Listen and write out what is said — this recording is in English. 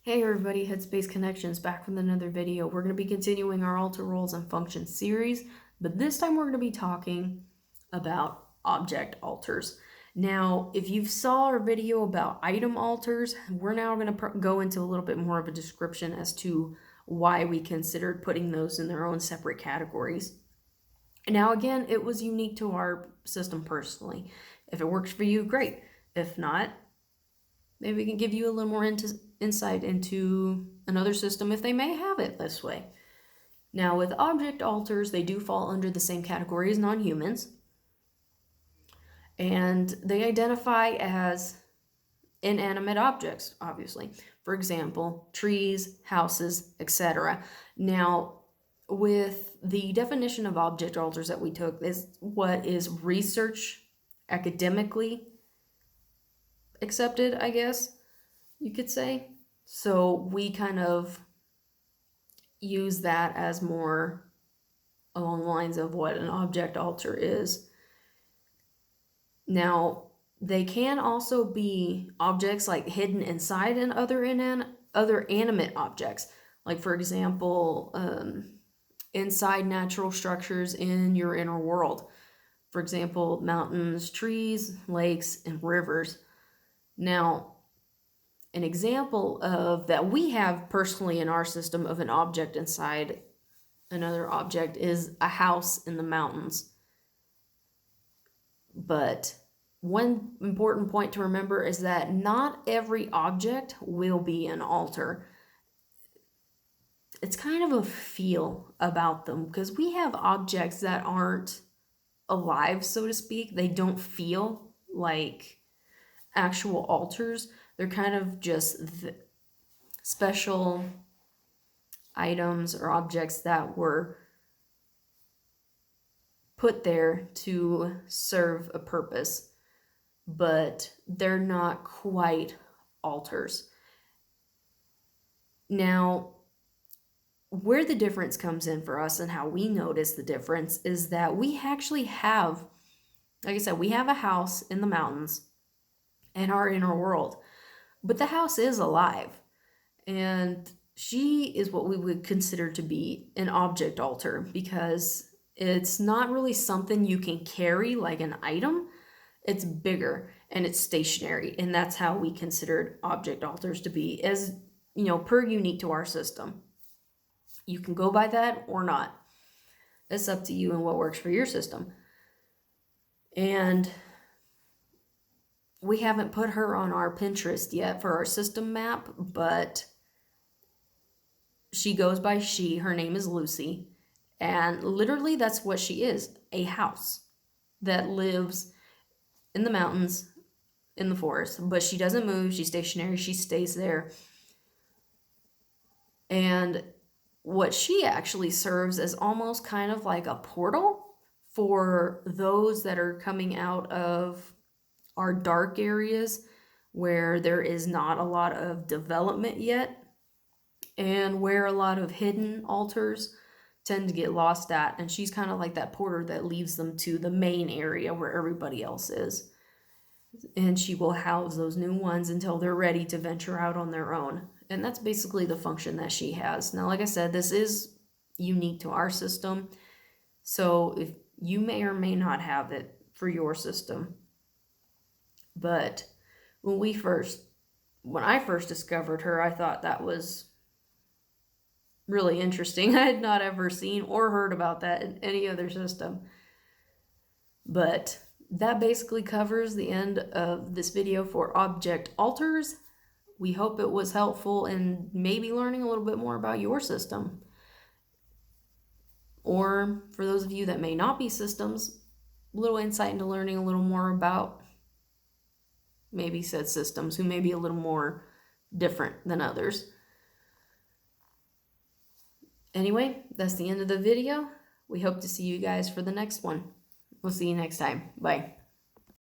Hey everybody, HeadspaceConnections back with another video. We're going to be continuing our alter roles and functions series, but this time we're going to be talking about object alters. Now, if you saw our video about item alters, we're now going to go into a little bit more of a description as to why we considered putting those in their own separate categories. Now, again, it was unique to our system personally. If it works for you, great. If not, maybe we can give you a little more insight into another system if they may have it this way. Now, with object alters, they do fall under the same category as non-humans, and they identify as inanimate objects, obviously. For example, trees, houses, etc. Now, with the definition of object alters that we took, is what is research academically accepted, I guess you could say. So we kind of use that as more along the lines of what an object alter is. Now, they can also be objects like hidden inside and other animate objects. Like, for example, inside natural structures in your inner world. For example, mountains, trees, lakes, and rivers. Now, an example of that we have personally in our system of an object inside another object is a house in the mountains. But one important point to remember is that not every object will be an alter. It's kind of a feel about them, because we have objects that aren't alive, so to speak. They don't feel like actual alters. They're kind of just special items or objects that were put there to serve a purpose, but they're not quite alters. Now, where the difference comes in for us and how we notice the difference is that we actually have, like I said, we have a house in the mountains in our inner world. But the house is alive, and she is what we would consider to be an object alter, because it's not really something you can carry like an item. It's bigger and it's stationary, and that's how we considered object alters to be, as you know, per unique to our system. You can go by that or not. It's up to you and what works for your system. And we haven't put her on our Pinterest yet for our system map, but she goes by she. Her name is Lucy. And literally that's what she is, a house that lives in the mountains, in the forest. But she doesn't move, she's stationary, she stays there. And what she actually serves as almost kind of like a portal for those that are coming out of are dark areas where there is not a lot of development yet, and where a lot of hidden alters tend to get lost at. And she's kind of like that porter that leads them to the main area where everybody else is. And she will house those new ones until they're ready to venture out on their own. And that's basically the function that she has. Now, like I said, this is unique to our system. So if you may or may not have it for your system. But when I first discovered her, I thought that was really interesting. I had not ever seen or heard about that in any other system. But that basically covers the end of this video for object alters. We hope it was helpful in maybe learning a little bit more about your system. Or for those of you that may not be systems, a little insight into learning a little more about maybe said systems who may be a little more different than others. Anyway, that's the end of the video. We hope to see you guys for the next one. We'll see you next time. Bye.